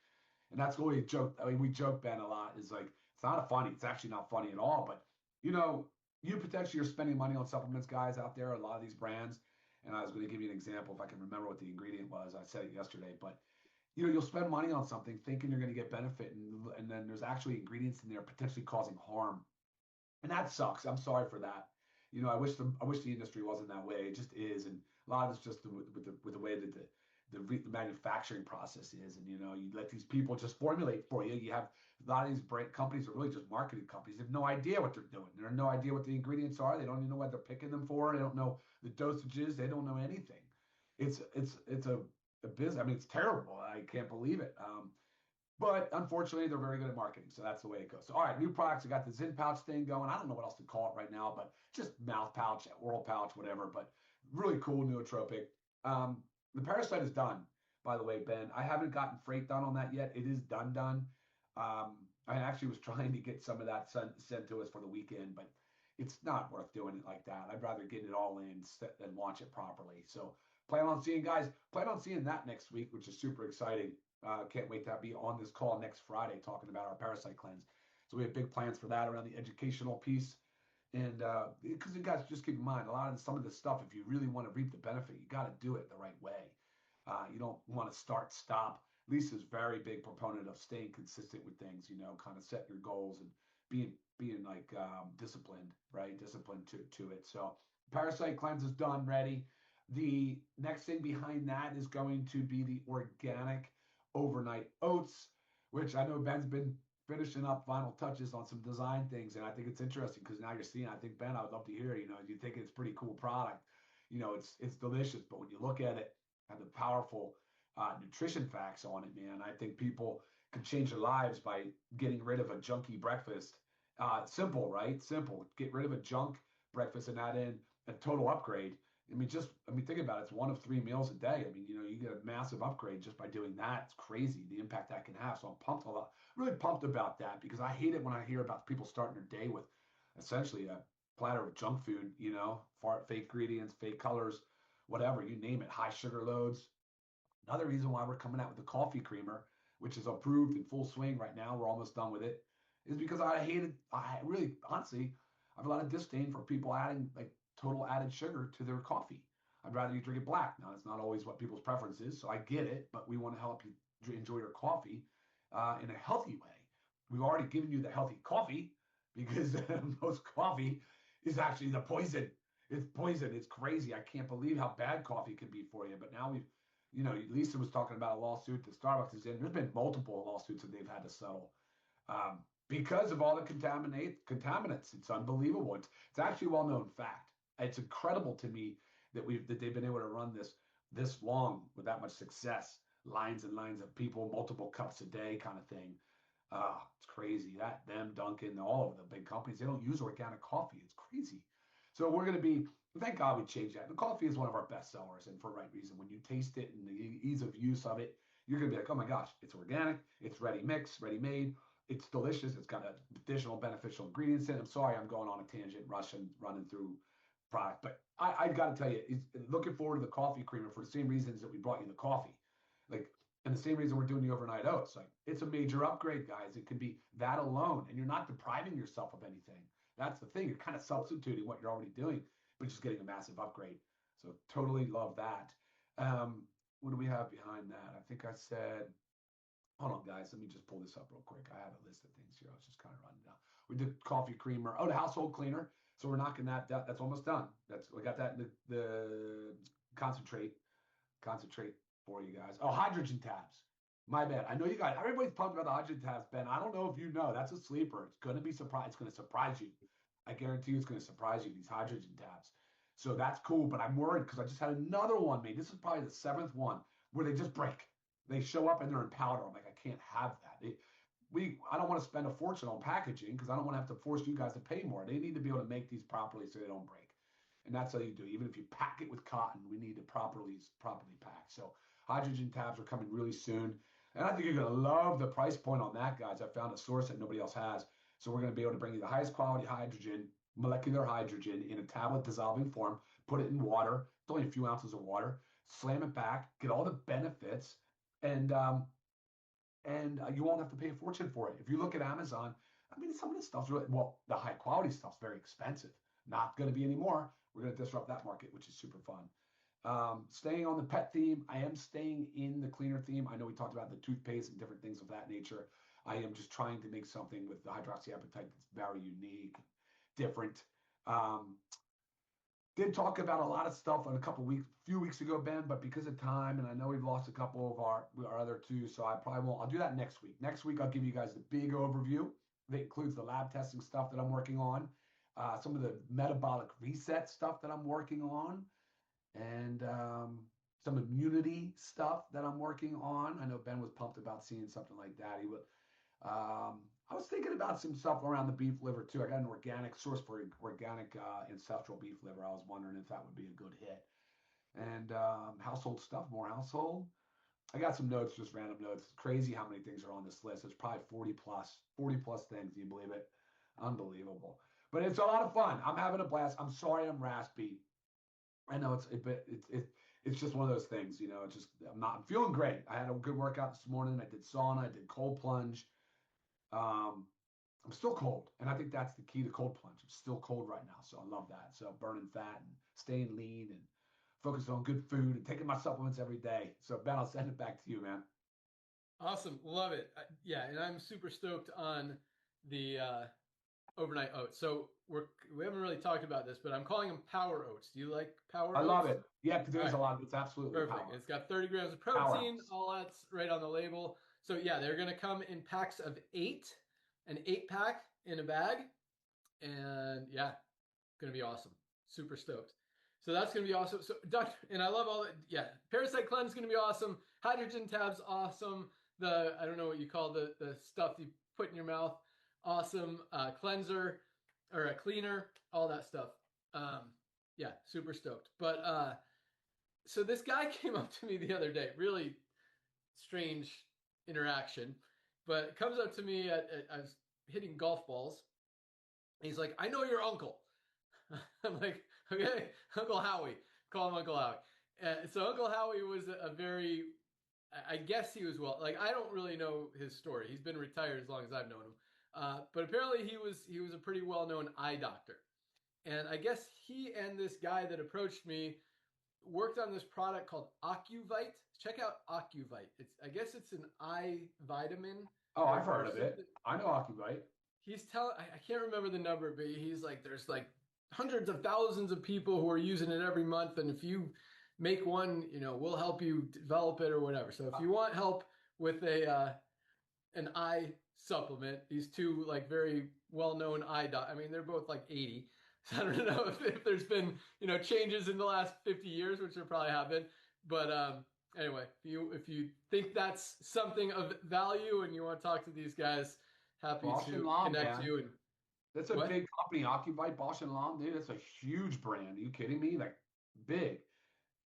And that's what we joke. I mean, we joke, Ben, a lot. Is like it's not funny. It's actually not funny at all. But you know, you potentially are spending money on supplements, guys, out there. A lot of these brands. And I was going to give you an example if I can remember what the ingredient was. I said it yesterday, but you know, you'll spend money on something thinking you're going to get benefit, and then there's actually ingredients in there potentially causing harm, and that sucks. I'm sorry for that. You know, I wish the industry wasn't that way. It just is, and a lot of it's just with the way that the manufacturing process is, and you know, you let these people just formulate for you. You have a lot of these brand companies are really just marketing companies. They have no idea what they're doing. They have no idea what the ingredients are. They don't even know what they're picking them for. They don't know the dosages. They don't know anything. It's a business. I mean, it's terrible. I can't believe it. But unfortunately, they're very good at marketing, so that's the way it goes. So, all right, new products. I got the Zyn pouch thing going. I don't know what else to call it right now, but just mouth pouch, oral pouch, whatever. But really cool nootropic. The parasite is done, by the way, Ben. I haven't gotten freight done on that yet. It is done. I actually was trying to get some of that sent to us for the weekend, but it's not worth doing it like that. I'd rather get it all in and launch it properly. So plan on seeing that next week, which is super exciting. Can't wait to be on this call next Friday talking about our parasite cleanse. So we have big plans for that around the educational piece. And because you guys just keep in mind, some of this stuff, if you really want to reap the benefit, you got to do it the right way. You don't want to stop. Lisa's very big proponent of staying consistent with things, you know, kind of set your goals and being like disciplined, right? Disciplined to it. So parasite cleanse is done, ready. The next thing behind that is going to be the organic overnight oats, which I know Ben's been finishing up final touches on some design things, and I think it's interesting because now you're seeing. I think Ben, I would love to hear. You know, you think it's a pretty cool product. You know, it's delicious, but when you look at it and the powerful nutrition facts on it, man, I think people could change their lives by getting rid of a junky breakfast. Simple, right? Simple. Get rid of a junk breakfast and add in a total upgrade. Think about it. It's 1 of 3 meals a day. I mean, you know, you get a massive upgrade just by doing that. It's crazy the impact that can have. So I'm really pumped about that because I hate it when I hear about people starting their day with essentially a platter of junk food, you know, fake ingredients, fake colors, whatever, you name it, high sugar loads. Another reason why we're coming out with the coffee creamer, which is approved in full swing right now, we're almost done with it, is because I really, honestly, I have a lot of disdain for people adding like total added sugar to their coffee. I'd rather you drink it black. Now, it's not always what people's preference is, so I get it, but we want to help you enjoy your coffee in a healthy way. We've already given you the healthy coffee. because most coffee is actually the poison. It's poison. It's crazy. I can't believe how bad coffee can be for you. But now Lisa was talking about a lawsuit that Starbucks is in. There's been multiple lawsuits that they've had to settle because of all the contaminants. It's unbelievable. It's actually a well-known fact. It's incredible to me that they've been able to run this long with that much success. Lines and lines of people, multiple cups a day, kind of thing. It's crazy. Them, Dunkin', all of the big companies, they don't use organic coffee. It's crazy. So we're going to be, thank God we changed that. The coffee is one of our best sellers, and for the right reason. When you taste it and the ease of use of it, you're going to be like, oh my gosh, it's organic, it's ready mixed, ready made, it's delicious, it's got additional beneficial ingredients in it. I'm sorry I'm going on a tangent, running through product, but I got to tell you, looking forward to the coffee creamer for the same reasons that we brought you the coffee. Like, and the same reason we're doing the overnight oats. Like, it's a major upgrade, guys. It could be that alone, and you're not depriving yourself of anything. That's the thing. You're kind of substituting what you're already doing, but just getting a massive upgrade. So totally love that. What do we have behind that? I think I said, hold on, guys. Let me just pull this up real quick. I have a list of things here. I was just kind of running down. We did coffee creamer. Oh, the household cleaner. So we're knocking that down. That's almost done. We got that in the concentrate for you guys. Oh, hydrogen tabs. My bad. I know you guys, everybody's pumped about the hydrogen tabs, Ben. I don't know if you know, that's a sleeper. It's going to be surprised. It's going to surprise you. I guarantee you it's going to surprise you, these hydrogen tabs. So that's cool, but I'm worried because I just had another one made. This is probably the 7th one where they just break. They show up and they're in powder. I'm like, I can't have that. I don't want to spend a fortune on packaging because I don't want to have to force you guys to pay more. They need to be able to make these properly so they don't break. And that's how you do. Even if you pack it with cotton, we need to properly pack. So hydrogen tabs are coming really soon. And I think you're going to love the price point on that, guys. I found a source that nobody else has. So we're going to be able to bring you the highest quality hydrogen, molecular hydrogen in a tablet dissolving form, put it in water. It's only a few ounces of water. Slam it back, get all the benefits, and you won't have to pay a fortune for it. If you look at Amazon, I mean, some of this stuff's really, well, the high quality stuff's very expensive. Not going to be anymore. We're going to disrupt that market, which is super fun. Staying on the pet theme, I am staying in the cleaner theme. I know we talked about the toothpaste and different things of that nature. I am just trying to make something with the hydroxyapatite that's very unique, different. Did talk about a lot of stuff on few weeks ago, Ben, but because of time, and I know we've lost a couple of our other two, so I probably won't. I'll do that next week. Next week, I'll give you guys the big overview that includes the lab testing stuff that I'm working on, some of the metabolic reset stuff that I'm working on, and some immunity stuff that I'm working on. I know Ben was pumped about seeing something like that. I was thinking about some stuff around the beef liver too. I got an organic source for organic ancestral beef liver. I was wondering if that would be a good hit. And household stuff, more household. I got some notes, just random notes. It's crazy how many things are on this list. It's probably 40 plus things. Do you believe it? Unbelievable. But it's a lot of fun. I'm having a blast. I'm sorry I'm raspy. I know it's just one of those things, you know. It's just I'm feeling great. I had a good workout this morning. I did sauna. I did cold plunge. I'm still cold, and I think that's the key to cold plunge. I'm still cold right now, so I love that. So burning fat and staying lean and focusing on good food and taking my supplements every day. So Ben, I'll send it back to you, man. Awesome, love it. Yeah, and I'm super stoked on the overnight oats. So we haven't really talked about this, but I'm calling them power oats. Do you like power oats? I love it. Yeah, because there's a lot. It's absolutely perfect. Power. It's got 30 grams of protein. All that's right on the label. So yeah, they're going to come in packs of 8, an 8-pack in a bag. And yeah, going to be awesome. Super stoked. So that's going to be awesome. So and I love all that. Yeah. Parasite cleanse is going to be awesome. Hydrogen tabs, awesome. I don't know what you call the stuff you put in your mouth. Awesome. Cleanser or a cleaner, all that stuff. Yeah, super stoked. But so this guy came up to me the other day, really strange interaction, but comes up to me I was hitting golf balls. And he's like, I know your uncle. I'm like, okay, Uncle Howie. Call him Uncle Howie. So Uncle Howie was I guess he was I don't really know his story. He's been retired as long as I've known him. But apparently he was a pretty well-known eye doctor. And I guess he and this guy that approached me worked on this product called Ocuvite. Check out Ocuvite. I guess it's an eye vitamin. Oh, I've heard of it. I know Ocuvite. he's telling, I can't remember the number, but he's like, there's like hundreds of thousands of people who are using it every month. And if you make one, we'll help you develop it or whatever. So if you want help with an eye supplement, these two like very well-known I mean, they're both like 80. So I don't know if there's been, changes in the last 50 years, which there probably have been. But anyway, if you think that's something of value and you want to talk to these guys, happy Bosch to and Lomb, connect man. you. And that's a big company, occupied Bosch and Lomb, dude. That's a huge brand. Are you kidding me? Like big.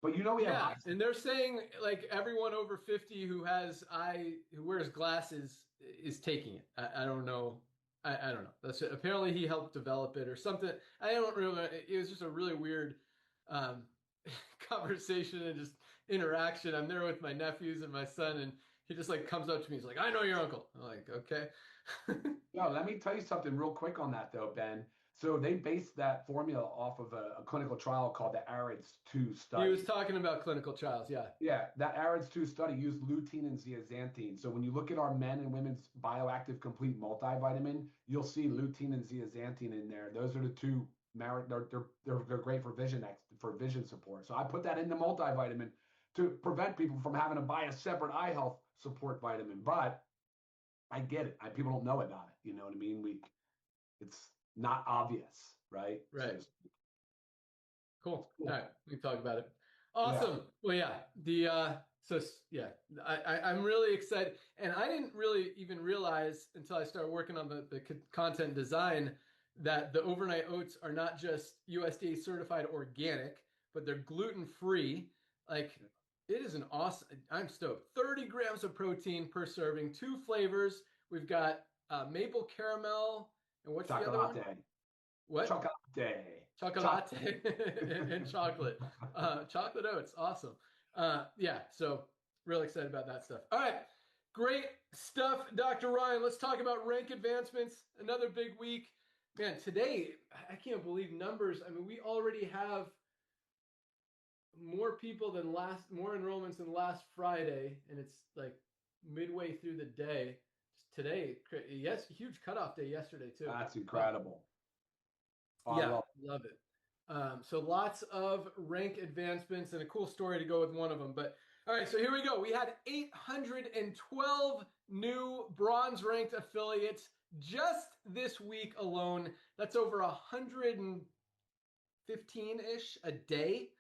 But we have and they're saying like everyone over 50 who wears glasses is taking it. I don't know. I don't know. That's it. Apparently he helped develop it or something. I don't really. It was just a really weird conversation and just interaction. I'm there with my nephews and my son, and he just like comes up to me. He's like, "I know your uncle." I'm like, "Okay." Yeah, let me tell you something real quick on that though, Ben. So they based that formula off of a clinical trial called the ARIDS-2 study. He was talking about clinical trials, yeah. Yeah, that ARIDS-2 study used lutein and zeaxanthine. So when you look at our men and women's bioactive complete multivitamin, you'll see lutein and zeaxanthine in there. Those are the two. They're great for vision support. So I put that in the multivitamin to prevent people from having to buy a separate eye health support vitamin. But I get it. People don't know about it. You know what I mean? It's not obvious, right? Right. So, cool. All right, we can talk about it. Awesome. Yeah. Well, yeah, I'm really excited, and I didn't really even realize until I started working on the content design that the overnight oats are not just USDA certified organic, but they're gluten-free. Like, it is an awesome. I'm stoked. 30 grams of protein per serving, 2 flavors. We've got maple caramel and what's chocolate the other one? What? Chocolate and chocolate. Chocolate oats. Awesome. Yeah, so really excited about that stuff. All right. Great stuff, Dr. Ryan. Let's talk about rank advancements. Another big week. Man, today, I can't believe numbers. I mean, we already have more enrollments than last Friday, and it's like midway through the day. Today, yes, huge cutoff day yesterday too. That's incredible. Yeah, love it. So lots of rank advancements and a cool story to go with one of them. But all right, so here we go. We had 812 new bronze ranked affiliates just this week alone. That's over 115-ish a day.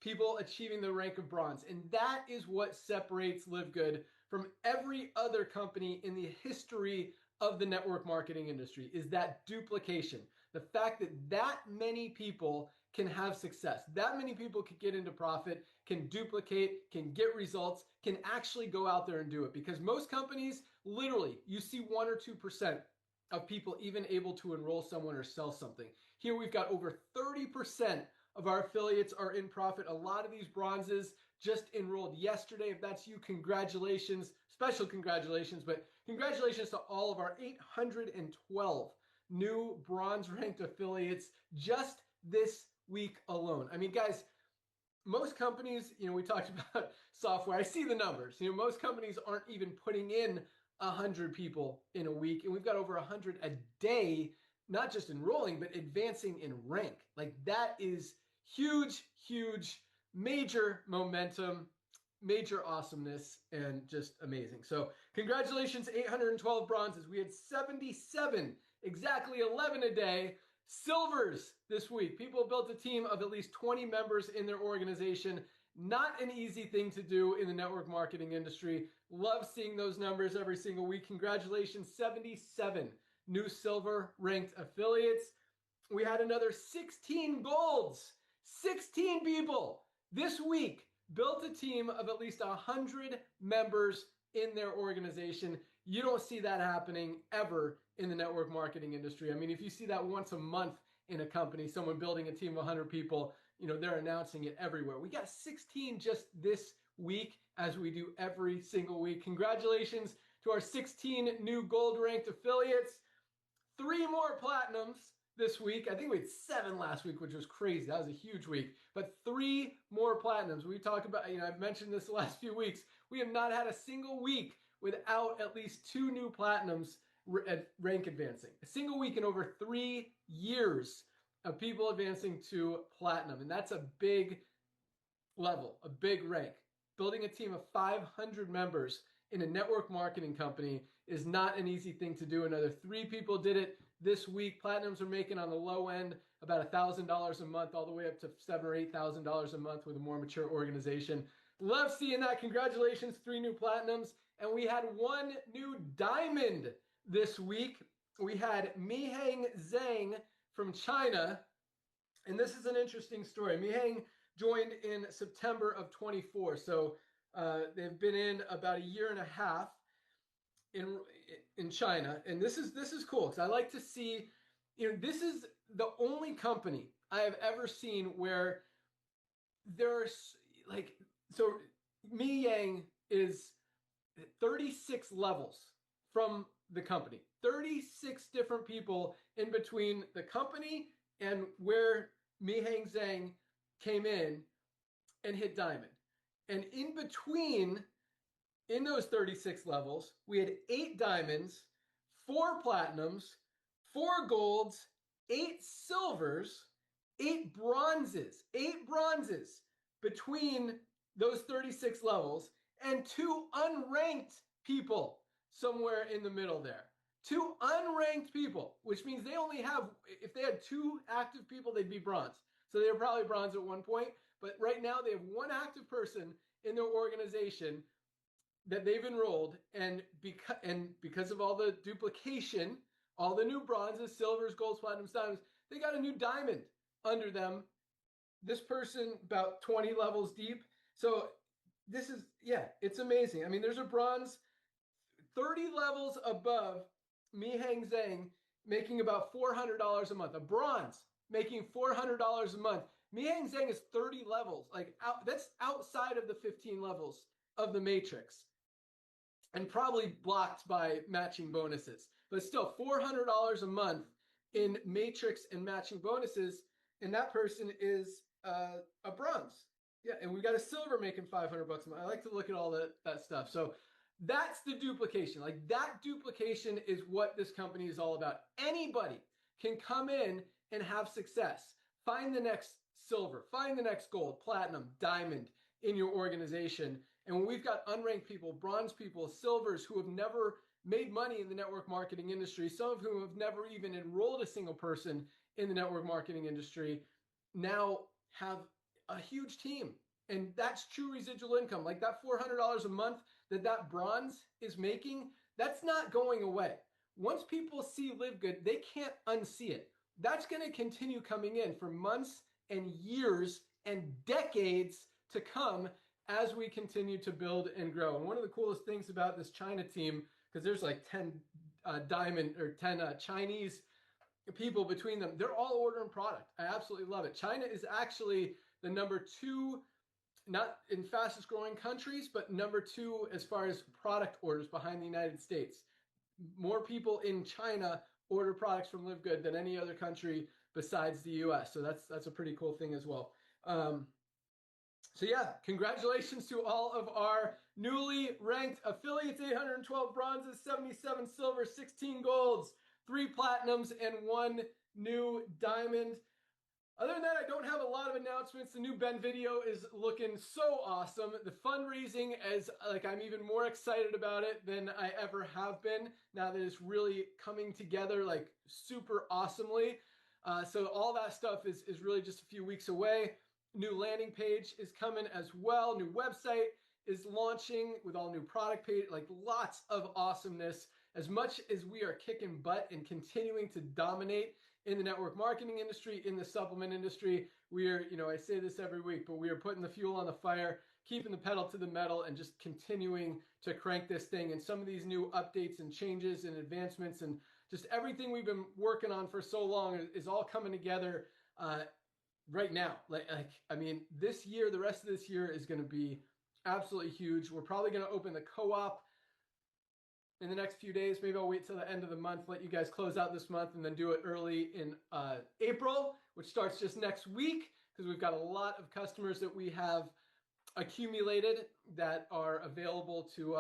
People achieving the rank of bronze. And that is what separates Live Good from every other company in the history of the network marketing industry, is that duplication. The fact that many people can have success, that many people can get into profit, can duplicate, can get results, can actually go out there and do it. Because most companies, literally, you see 1 or 2% of people even able to enroll someone or sell something. Here we've got over 30% of our affiliates are in profit. A lot of these bronzes just enrolled yesterday. If that's you, congratulations. Special congratulations, but congratulations to all of our 812 new bronze ranked affiliates just this week alone. I mean, guys, most companies, we talked about software. I see the numbers. Most companies aren't even putting in 100 people in a week, and we've got over 100 a day, not just enrolling, but advancing in rank. Like, that is huge, huge, major momentum, major awesomeness, and just amazing. So congratulations, 812 bronzes. We had 77, exactly 11 a day. Silvers this week. People built a team of at least 20 members in their organization. Not an easy thing to do in the network marketing industry. Love seeing those numbers every single week. Congratulations, 77 new silver ranked affiliates. We had another 16 golds. 16 people this week built a team of at least 100 members in their organization. You don't see that happening ever in the network marketing industry. I mean, if you see that once a month in a company, someone building a team of 100 people, they're announcing it everywhere. We got 16 just this week, as we do every single week. Congratulations to our 16 new gold ranked affiliates. 3 more platinums this week. I think we had 7 last week, which was crazy. That was a huge week. But 3 more platinums. We talk about, I've mentioned this the last few weeks. We have not had a single week without at least 2 new platinums rank advancing. A single week in over 3 years of people advancing to platinum. And that's a big level, a big rank. Building a team of 500 members in a network marketing company is not an easy thing to do. Another 3 people did it this week. Platinums are making on the low end about $1,000 a month, all the way up to $7,000 or $8,000 a month with a more mature organization. Love seeing that. Congratulations, 3 new platinums. And we had 1 new diamond this week. We had Miheng Zhang from China. And this is an interesting story. Miheng joined in September of 24. So they've been in about a year and a half in China. And this is cool because I like to see, this is the only company I have ever seen where there's so Mi Yang is 36 levels from the company, 36 different people in between the company and where Miheng Zhang came in and hit diamond. And in between, in those 36 levels, we had 8 diamonds, 4 platinums, 4 golds, 8 silvers, 8 bronzes between those 36 levels, and 2 unranked people somewhere in the middle there. 2 unranked people, which means they only have, if they had 2 active people, they'd be bronze. So they were probably bronze at one point, but right now they have 1 active person in their organization that they've enrolled, and because of all the duplication, all the new bronzes, silvers, golds, platinums, diamonds, they got a new diamond under them. This person about 20 levels deep. So this is, it's amazing. I mean, there's a bronze 30 levels above Miheng Zhang making about $400 a month. A bronze making $400 a month. Miheng Zhang is 30 levels. That's outside of the 15 levels of the matrix, and probably blocked by matching bonuses. But still, $400 a month in matrix and matching bonuses, and that person is a bronze. Yeah, and we got a silver making $500 a month. I like to look at all that stuff. So that's the duplication. That duplication is what this company is all about. Anybody can come in and have success. Find the next silver, find the next gold, platinum, diamond in your organization. And when we've got unranked people, bronze people, silvers who have never made money in the network marketing industry, some of whom have never even enrolled a single person in the network marketing industry, now have a huge team. And that's true residual income. Like that $400 a month that bronze is making, that's not going away. Once people see Live Good, they can't unsee it. That's going to continue coming in for months and years and decades to come as we continue to build and grow. And one of the coolest things about this China team, because there's like 10 10 Chinese people between them, they're all ordering product. I absolutely love it. China is actually the number 2, not in fastest growing countries, but number 2 as far as product orders behind the United States. More people in China order products from Live Good than any other country besides the US. So that's a pretty cool thing as well. So yeah, congratulations to all of our newly ranked affiliates. 812 bronzes, 77 silver, 16 golds, 3 platinums, and 1 new diamond. Other than that, I don't have a lot of announcements. The new Ben video is looking so awesome. The fundraising is I'm even more excited about it than I ever have been now that it's really coming together super awesomely. So all that stuff is really just a few weeks away. New landing page is coming as well. New website is launching with all new product page, lots of awesomeness. As much as we are kicking butt and continuing to dominate in the network marketing industry, in the supplement industry, we are, I say this every week, but we are putting the fuel on the fire, keeping the pedal to the metal, and just continuing to crank this thing. And some of these new updates and changes and advancements and just everything we've been working on for so long is all coming together right now. This year, the rest of this year is going to be absolutely huge. We're probably going to open the co-op in the next few days. Maybe I'll wait till the end of the month, let you guys close out this month, and then do it early in April, which starts just next week, because we've got a lot of customers that we have accumulated that are available to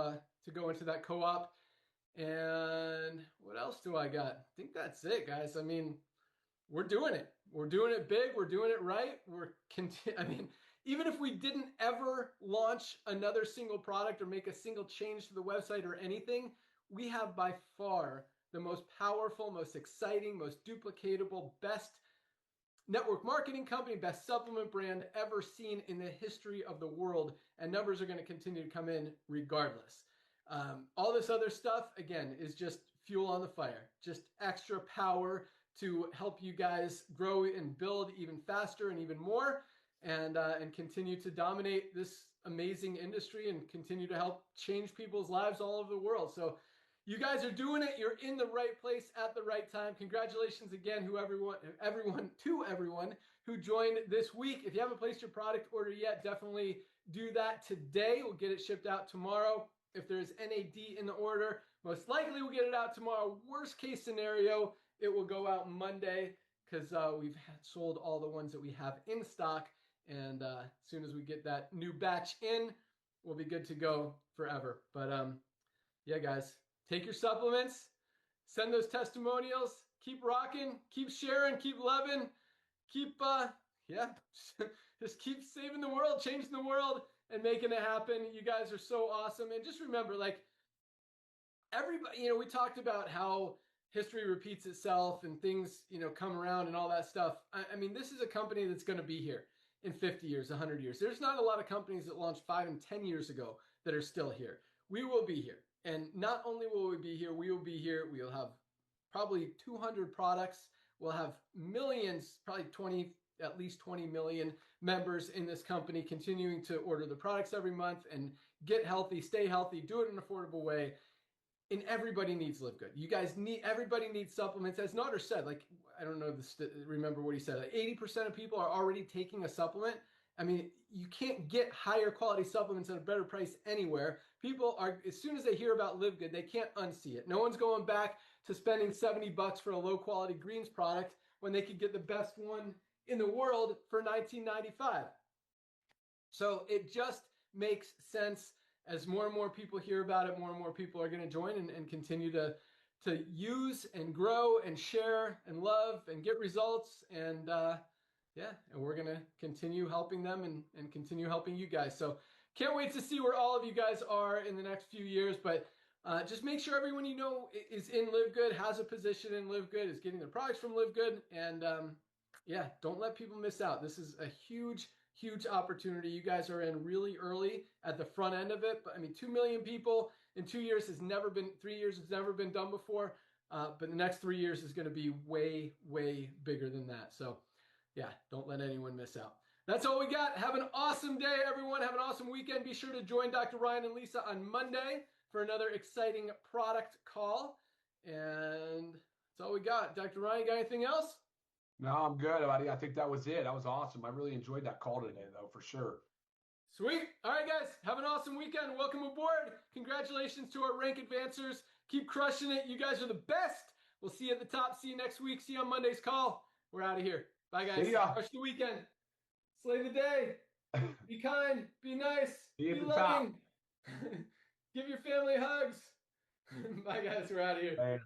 go into that co-op. And what else do I got? I think that's it, guys. I mean, we're doing it. We're doing it big. We're doing it right. I mean, even if we didn't ever launch another single product or make a single change to the website or anything, we have by far the most powerful, most exciting, most duplicatable, best network marketing company, best supplement brand ever seen in the history of the world. And numbers are going to continue to come in regardless. All this other stuff, again, is just fuel on the fire, just extra power to help you guys grow and build even faster and even more, and continue to dominate this amazing industry and continue to help change people's lives all over the world. So you guys are doing it. You're in the right place at the right time. Congratulations again, everyone who joined this week. If you haven't placed your product order yet, definitely do that today. We'll get it shipped out tomorrow. If there's NAD in the order, most likely we'll get it out tomorrow. Worst case scenario, it will go out Monday because we've sold all the ones that we have in stock. And as soon as we get that new batch in, we'll be good to go forever. But yeah, guys, take your supplements, send those testimonials, keep rocking, keep sharing, keep loving, keep, just keep saving the world, changing the world, and making it happen. You guys are so awesome. And just remember, like, everybody, we talked about how history repeats itself and things, come around and all that stuff. I mean, this is a company that's going to be here in 50 years, 100 years. There's not a lot of companies that launched 5 and 10 years ago that are still here. We will be here. And not only will we be here, we will be here. We'll have probably 200 products. We'll have millions, probably at least 20 million members in this company continuing to order the products every month and get healthy, stay healthy, do it in an affordable way. And everybody needs Live Good. Everybody needs supplements. As Nader said, like, I don't know, remember what he said, like 80% of people are already taking a supplement. I mean, you can't get higher quality supplements at a better price anywhere. People are, as soon as they hear about Live Good, they can't unsee it. No one's going back to spending $70 for a low quality greens product when they could get the best one in the world for $19.95. So it just makes sense. As more and more people hear about it, more and more people are going to join and continue to use and grow and share and love and get results. And and we're going to continue helping them and continue helping you guys. So can't wait to see where all of you guys are in the next few years. But just make sure everyone is in Live Good, has a position in Live Good, is getting their products from Live Good. And don't let people miss out. This is a huge opportunity. You guys are in really early at the front end of it. But I mean, 2 million people in 2 years 3 years has never been done before. But the next 3 years is going to be way, way bigger than that. So yeah, don't let anyone miss out. That's all we got. Have an awesome day, everyone. Have an awesome weekend. Be sure to join Dr. Ryan and Lisa on Monday for another exciting product call. And that's all we got. Dr. Ryan, got anything else? No, I'm good, buddy. I think that was it. That was awesome. I really enjoyed that call today, though, for sure. Sweet. All right, guys. Have an awesome weekend. Welcome aboard. Congratulations to our rank advancers. Keep crushing it. You guys are the best. We'll see you at the top. See you next week. See you on Monday's call. We're out of here. Bye, guys. See ya. Crush the weekend. Slay the day. Be kind. Be nice. Be at the loving. Give your family hugs. Bye, guys. We're out of here. Later.